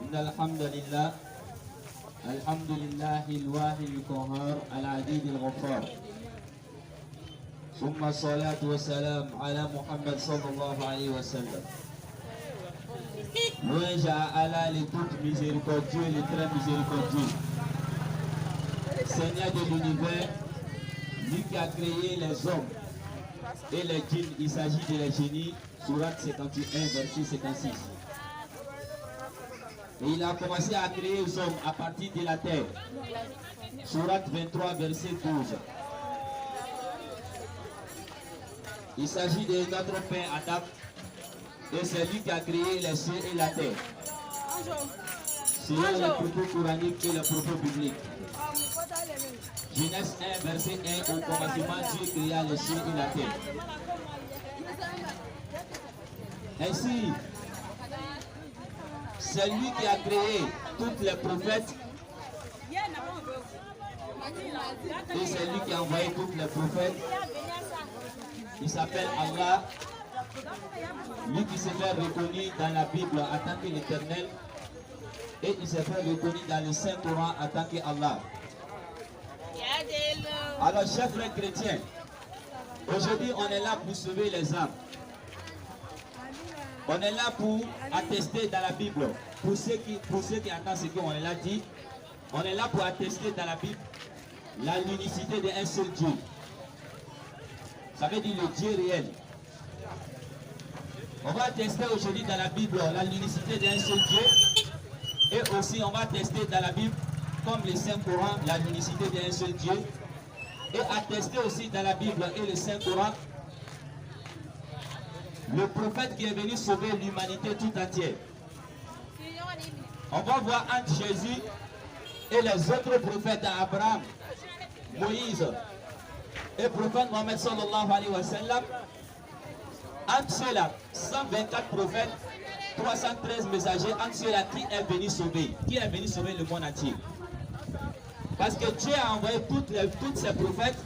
إن الحمد لله الواحد القهار العزيز الغفار ثم الصلاة والسلام على محمد صلى الله عليه وسلم. Louange à Allah, le tout miséricordieux, le très miséricordieux, Seigneur de l'univers, lui qui a créé les hommes et les djinns. Il s'agit de les génies, sourate 51, verset 56. Et il a commencé à créer les hommes à partir de la terre. Sourate 23, verset 12. Il s'agit de notre père Adam. Et c'est lui qui a créé les cieux et la terre. Selon les propos coraniques et les propos bibliques. Genèse 1, verset 1, au commencement, Dieu créa les cieux et la terre. Ainsi, c'est lui qui a créé tous les prophètes. Et c'est lui qui a envoyé tous les prophètes. Il s'appelle Allah. Lui qui s'est fait reconnu dans la Bible en tant que l'Éternel. Et il s'est fait reconnu dans le Saint-Coran en tant qu'Allah. Alors, chers frères chrétiens, aujourd'hui on est là pour sauver les âmes. On est là pour attester dans la Bible. Pour ceux qui entendent ce qu'on est là dit, on est là pour attester dans la Bible la l'unicité d'un seul Dieu. Ça veut dire le Dieu réel. On va tester aujourd'hui dans la Bible la l'unicité d'un seul Dieu. Et aussi on va tester dans la Bible, comme le Saint-Coran, la l'unicité d'un seul Dieu. Et attester aussi dans la Bible et le Saint-Coran le prophète qui est venu sauver l'humanité tout entière. On va voir entre Jésus et les autres prophètes, Abraham, Moïse et le prophète Mohammed sallallahu alayhi wa sallam. Entre ceux-là, 124 prophètes, 313 messagers, entre ceux-là qui est venu sauver le monde entier. Parce que Dieu a envoyé toutes ces prophètes.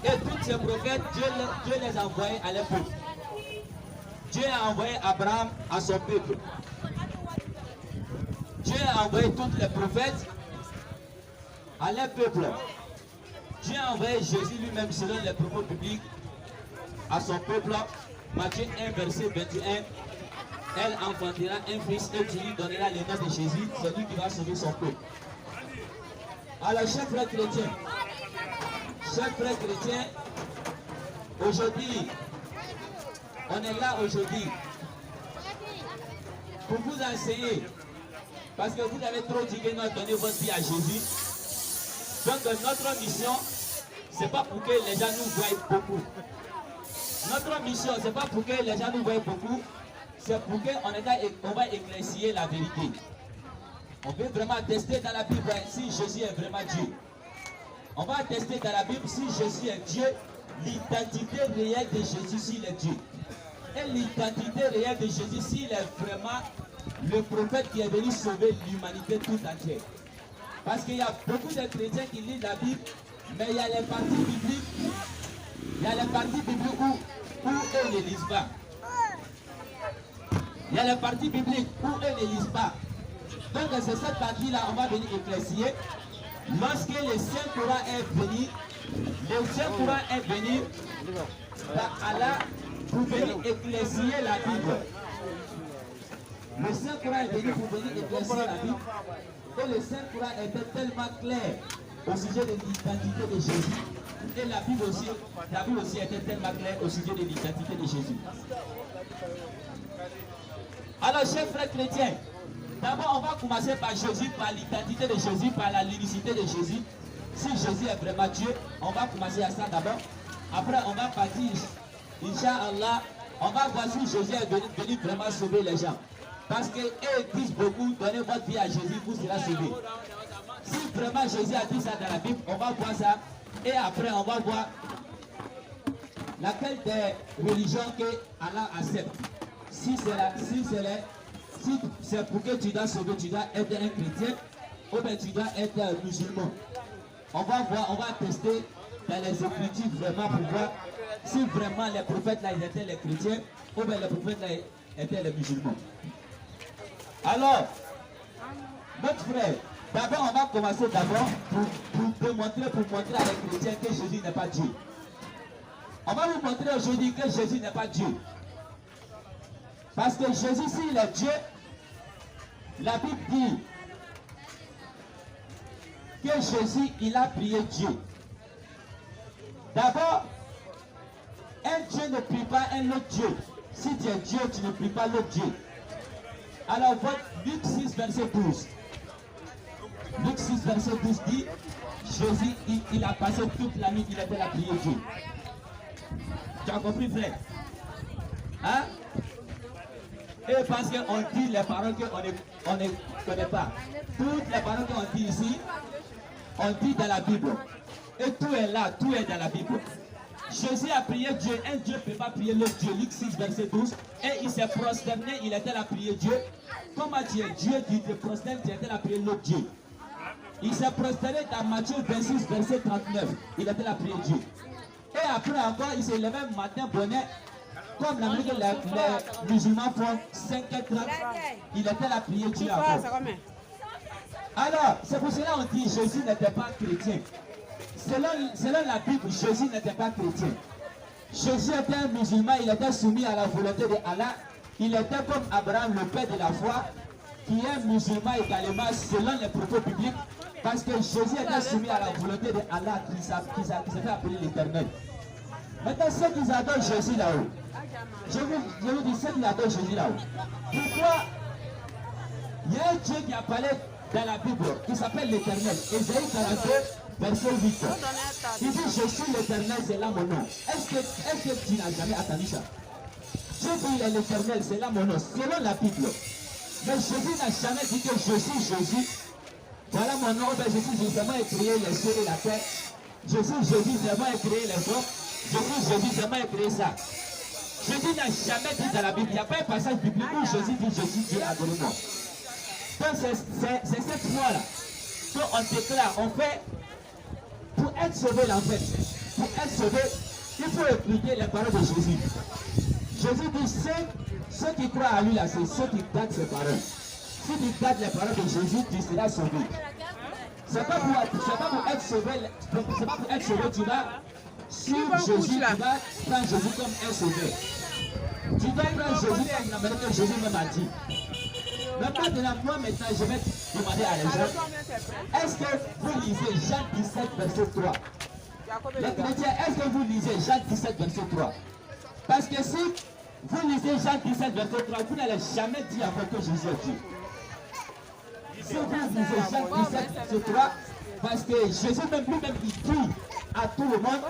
Et tous ces prophètes, Dieu les a envoyés à leur peuple. Dieu a envoyé Abraham à son peuple. Dieu a envoyé tous les prophètes à leur peuple. Dieu a envoyé Jésus lui-même selon les propos bibliques à son peuple. Matthieu 1, verset 21. Elle enfantera un fils et tu lui donneras le nom de Jésus, celui qui va sauver son peuple. Alors, chers frères chrétiens, aujourd'hui, on est là aujourd'hui pour vous enseigner, parce que vous avez trop dit que nous avons donné votre vie à Jésus. Donc notre mission, c'est pas pour que les gens nous voient beaucoup. Notre mission, c'est pas pour que les gens nous voient beaucoup, c'est pour qu'on va éclaircir la vérité. On veut vraiment tester dans la Bible si Jésus est vraiment Dieu. On va tester dans la Bible si Jésus est Dieu, l'identité réelle de Jésus s'il est Dieu. Et l'identité réelle de Jésus s'il est vraiment le prophète qui est venu sauver l'humanité tout entière. Parce qu'il y a beaucoup de chrétiens qui lisent la Bible, mais il y a les parties bibliques, où eux ne lisent pas. Il y a les parties bibliques où eux ne lisent pas. Donc c'est cette partie-là, on va venir éclaircir. Lorsque le Saint-Coran est venu, par Allah, pour venir éclaircir la Bible. Le Saint-Coran est venu pour venir éclaircir la Bible. Et le Saint-Coran était tellement clair au sujet de l'identité de Jésus. Et la Bible aussi était tellement claire au sujet de l'identité de Jésus. Alors, chers frères chrétiens, d'abord, on va commencer par Jésus, par l'identité de Jésus, par la l'unicité de Jésus. Si Jésus est vraiment Dieu, on va commencer à ça d'abord. Après, on va partir, Inch'Allah, on va voir si Jésus est venu vraiment sauver les gens. Parce qu'ils disent beaucoup, donnez votre vie à Jésus, vous serez sauvé. Si vraiment Jésus a dit ça dans la Bible, on va voir ça. Et après, on va voir laquelle des religions que Allah accepte. Si c'est pour que tu dois sauver, tu dois être un chrétien, ou bien tu dois être un musulman. On va voir, on va tester dans les Écritures vraiment pour voir si vraiment les prophètes là ils étaient les chrétiens, ou bien les prophètes là étaient les musulmans. Alors, notre frère, d'abord on va commencer d'abord pour montrer à les chrétiens que Jésus n'est pas Dieu. On va vous montrer aujourd'hui que Jésus n'est pas Dieu. Parce que Jésus, s'il est Dieu, la Bible dit que Jésus, il a prié Dieu. D'abord, un Dieu ne prie pas un autre Dieu. Si tu es Dieu, tu ne pries pas l'autre Dieu. Alors, Luc 6, verset 12. Luc 6, verset 12 dit, Jésus, il a passé toute la nuit, il était là à prier Dieu. Tu as compris, frère? Hein? Et parce qu'on dit les paroles qu'on ne connaît pas. Toutes les paroles qu'on dit ici, on dit dans la Bible. Et tout est là, tout est dans la Bible. Jésus a prié Dieu, un Dieu ne peut pas prier l'autre Dieu. Luc 6, verset 12. Et il s'est prosterné, il était là à prier Dieu. Comment tu es Dieu, tu te prosternes, tu étais là à prier l'autre Dieu. Il s'est prosterné dans Matthieu 26, verset 39. Il était là à prier Dieu. Et après encore, il s'est levé le matin bonnet. Comme l'Amérique, les musulmans font 5h30, il était là à prier Dieu encore. Alors, c'est pour cela qu'on dit Jésus n'était pas chrétien. Selon la Bible, Jésus n'était pas chrétien. Jésus était un musulman, il était soumis à la volonté de Allah. Il était comme Abraham, le père de la foi, qui est musulman également selon les propos bibliques, parce que Jésus était soumis à la volonté de Allah qui s'est fait appeler l'Éternel. Maintenant, ceux qui adorent Jésus là-haut, je vous dis ceux qui adorent Jésus là-haut. Pourquoi il y a un Dieu qui a parlé dans la Bible, qui s'appelle l'Éternel. Ésaïe 42, verset 8. Il dit, je suis l'Éternel, c'est là mon nom. Est-ce que tu n'as jamais entendu ça? Dieu dit, il est l'Éternel, c'est là mon nom, selon la Bible. Mais Jésus n'a jamais dit que je suis Jésus. Voilà mon nom, ben Jésus, c'est moi qui ai créé les cieux et la terre. Jésus, c'est moi qui ai créé les hommes. Jésus, c'est moi qui ai créé ça. Jésus n'a jamais dit dans la Bible, il n'y a pas un passage biblique où Jésus dit, je suis Dieu, adorez-moi. Donc c'est cette foi-là qu'on déclare, on fait, pour être sauvé là en fait, pour être sauvé, il faut écouter les paroles de Jésus. Jésus dit, ceux qui croient à lui là, c'est ceux qui gardent ses paroles. Si tu gardes les paroles de Jésus, tu seras sauvé. C'est pas pour être sauvé, c'est pas pour être sauvé, tu vas suivre Jésus, tu vas prendre Jésus comme un sauveur. Tu dois prendre Jésus comme la manière que Jésus même a dit. Maintenant, moi maintenant, je vais demander à les gens, est-ce que vous lisez Jean 17, verset 3? Les chrétiens, est-ce que vous lisez Jean 17, verset 3? Parce que si vous lisez Jean 17, verset 3, vous n'allez jamais dire encore que Jésus est Dieu. Si vous lisez Jean 17, verset 3, parce que Jésus même lui-même, il dit à tout le monde,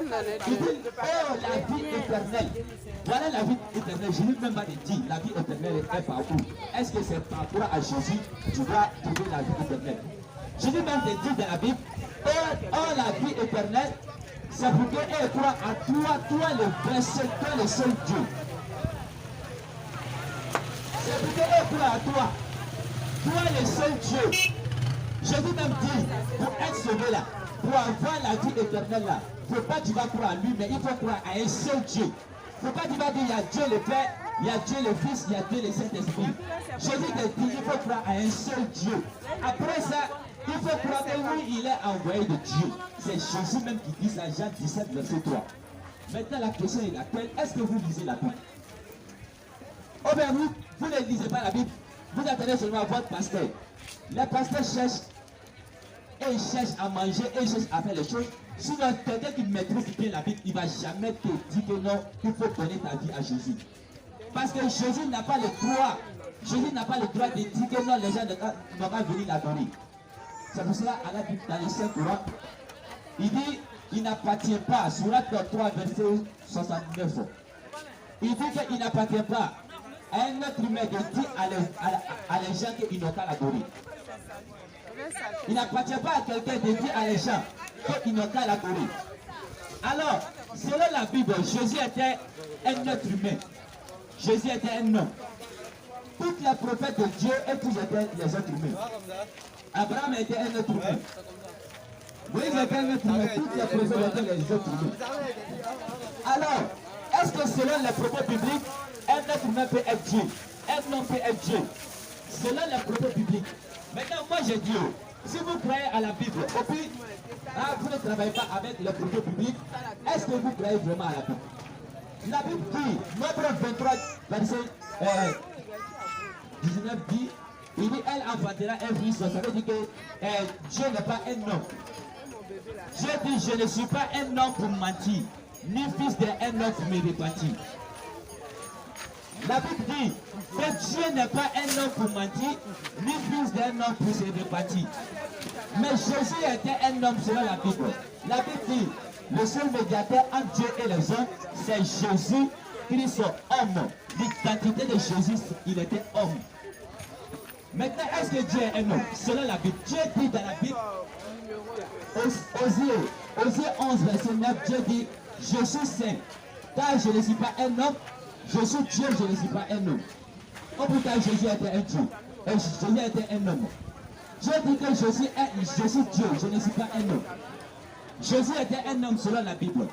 il dit, oh la vie éternelle. Voilà la vie éternelle. Je lui même pas dit, la vie éternelle est partout. Est-ce que c'est par rapport à Jésus, tu vas trouver la vie éternelle? Jésus même te dit dans la Bible, oh la vie éternelle, c'est pour qu'elle croit à toi le vrai seul, toi le seul Dieu. C'est pour qu'elle croit à toi le seul Dieu. Jésus même dit, pour être sauvé là, pour avoir la vie éternelle là, il ne faut pas que tu vas croire à lui, mais il faut croire à un seul Dieu. Il ne faut pas que tu vas dire, il y a Dieu le Père, il y a Dieu le Fils, il y a Dieu le Saint-Esprit. Jésus te dit, il faut croire à un seul Dieu. Après ça, il faut croire que lui, il est envoyé de Dieu. C'est Jésus même qui dit ça, Jean 17, verset 3. Maintenant, la question est laquelle? Est-ce que vous lisez la Bible? Oh bien, vous ne lisez pas la Bible. Vous attendez seulement à votre pasteur. Les pasteurs cherchent, et ils cherchent à manger, et ils cherchent à faire les choses. Sinon, quelqu'un qui maîtrise bien la Bible, il ne va jamais te dire que non, il faut donner ta vie à Jésus. Parce que Jésus n'a pas le droit. Jésus n'a pas le droit de dire que non, les gens ne vont pas venir l'adorer. C'est pour cela, Allah dit dans le Saint-Coran, il dit, il n'appartient pas, Surat 3, verset 69. Il dit qu'il n'appartient pas à un être humain de dire à les gens qu'ils n'ont qu'à l'adorer. Il n'appartient pas à quelqu'un de dire à les gens qu'ils n'ont qu'à l'adorer. Alors, selon la Bible, Jésus était un être humain. Jésus était un homme. Tous les prophètes de Dieu et tous étaient les êtres humains. Abraham était un être humain. Moïse était un être humain. Tous les prophètes étaient les êtres humains. Alors, est-ce que selon les propos bibliques, un être humain peut être Dieu? Un homme peut être Dieu? selon les propos bibliques. Maintenant, moi j'ai dit, si vous croyez à la Bible, et puis vous ne travaillez pas avec les propos bibliques, est-ce que vous croyez vraiment à la Bible? La Bible dit, Nombre 23, verset 19 dit, il dit, elle enfantera un fils, ça veut dire que Dieu n'est pas un homme. Dieu dit, je ne suis pas un homme pour mentir, ni fils d'un homme pour me repentir. La Bible dit que Dieu n'est pas un homme pour mentir, ni fils d'un homme pour se repentir. Mais Jésus était un homme selon la Bible. La Bible dit, le seul médiateur entre Dieu et les hommes, c'est Jésus Christ, homme. L'identité de Jésus, il était homme. Maintenant, est-ce que Dieu est un homme? Selon la Bible, Dieu dit dans la Bible, Osée 11, verset 9, Dieu dit, je suis saint, car je ne suis pas un homme, je suis Dieu, je ne suis pas un homme. Oh, pourtant Jésus était un Dieu, et Jésus était un homme. Dieu dit que je suis Dieu, je ne suis pas un homme. Jésus était un homme selon la Bible.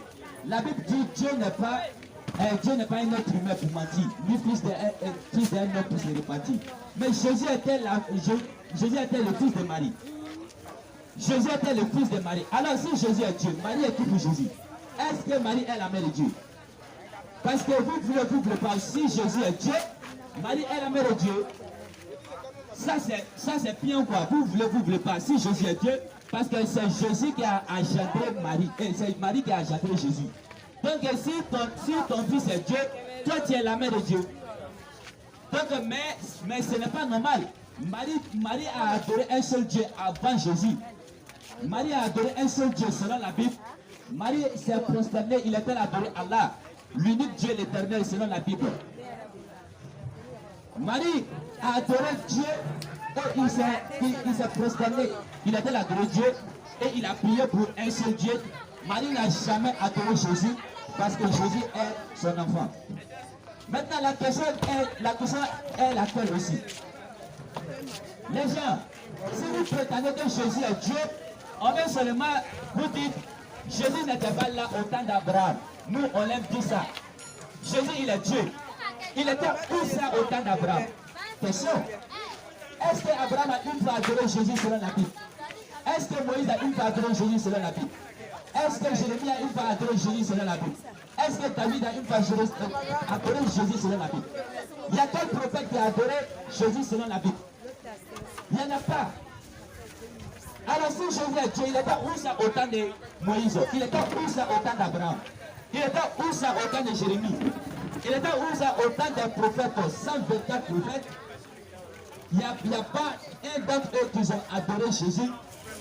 La Bible dit Dieu n'est pas un être humain pour mentir, ni fils d'un homme pour se repentir. Mais Jésus était le fils de Marie. Jésus était le fils de Marie. Alors si Jésus est Dieu, Marie est qui pour Jésus? Est-ce que Marie est la mère de Dieu? Parce que vous ne voulez pas, si Jésus est Dieu, Marie est la mère de Dieu. Ça c'est bien quoi. Vous voulez pas, si Jésus est Dieu, parce que c'est Jésus qui a engendré Marie, et c'est Marie qui a engendré Jésus. Donc si ton fils est Dieu, toi tu es la mère de Dieu. Donc mais ce n'est pas normal. Marie a adoré un seul Dieu avant Jésus. Marie a adoré un seul Dieu selon la Bible. Marie s'est prosternée, il était adoré Allah, l'unique Dieu l'éternel selon la Bible. Marie a adoré Dieu et il s'est prosterné, il était adoré Dieu et il a prié pour un seul Dieu. Marie n'a jamais adoré Jésus parce que Jésus est son enfant. Maintenant la question est laquelle aussi. Les gens, si vous prétendez que Jésus est Dieu, on va seulement vous dire Jésus n'était pas là au temps d'Abraham. Nous on aime dire ça. Jésus il est Dieu. Il était où ça au temps d'Abraham? Question. Est-ce qu'Abraham a une fois adoré Jésus selon la Bible? Est-ce que Moïse a une fois adoré Jésus selon la Bible? Est-ce que Jérémie a une fois adoré Jésus selon la Bible? Est-ce que David a une fois adoré Jésus selon la Bible? Il y a quel prophète qui a adoré Jésus selon la Bible? Il n'y en a pas. Alors si Jésus est Dieu, il était où ça au temps de Moïse? Il était où ça au temps d'Abraham? Il était où ça au temps de Jérémie? Il était où ça au temps des prophètes, 124 prophètes? Il n'y a pas un d'entre eux qui ont adoré Jésus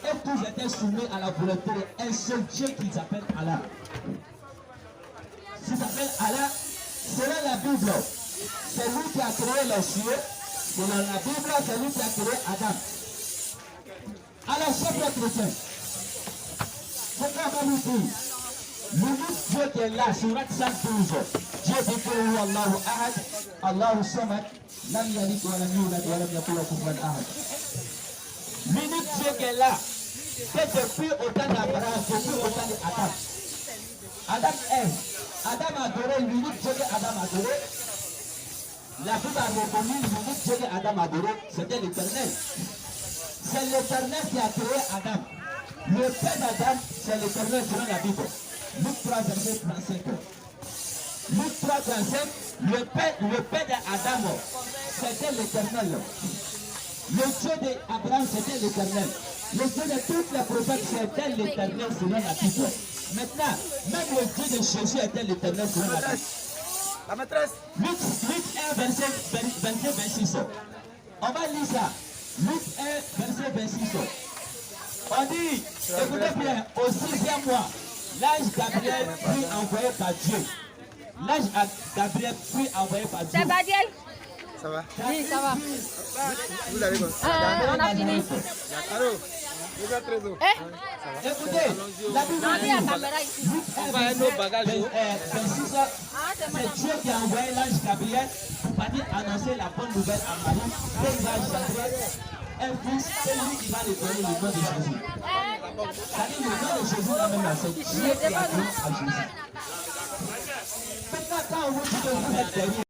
et tous étaient soumis à la volonté d'un seul Dieu qui s'appelle Allah. Qui s'appelle Allah, selon la Bible, c'est lui qui a créé les cieux. Selon la Bible, c'est lui qui a créé Adam. Alors, chers chrétiens, pourquoi vous dire l'unique Dieu qui est là, surat 112, Dieu dit que Allahu Ahad, Allahu Samad, Lam Yalid wa Lam Yulad wa Lam Yakul lahu Kufuwan Ahad. L'unique Dieu qui est là, c'est depuis au temps d'Abraham, depuis au temps d'Adam. Adam a adoré l'unique Dieu que Adam a adoré. La Bible a reconnu l'unique Dieu que Adam a adoré, c'était l'Éternel. C'est l'Éternel qui a créé Adam. Le père d'Adam, c'est l'Éternel selon la Bible. Luc 3, verset 35. Luc 3, 35, le père d'Adam, c'était l'Éternel. Le Dieu d'Abraham, c'était l'Éternel. Le Dieu de tous les prophètes, c'était l'Éternel selon la Bible. Maintenant, même le Dieu de Jésus était l'Éternel selon la Bible. La maîtresse. Luc 1, verset 26. On va lire ça. Luc 1, verset 26. On dit, écoutez bien, au 6e mois, l'ange Gabriel fut envoyé par Dieu. L'ange Gabriel fut envoyé par Dieu. C'est Badiel? Ça va? Oui, ça va. Vous avez quoi? On a fini. Allô? Vous êtes très beau. Écoutez, la Bible On est à dit, caméra ici. Luc 1, verset 26, c'est Dieu qui a envoyé l'ange Gabriel pour partir annoncer la bonne nouvelle à Marie, qu'il va engendrer un fils, c'est lui qui va lui donner le nom de Jésus. C'est-à-dire le nom de Jésus là même, c'est Dieu qui a donné à Jésus. Maintenant, quand on vous dit que vous êtes derrière,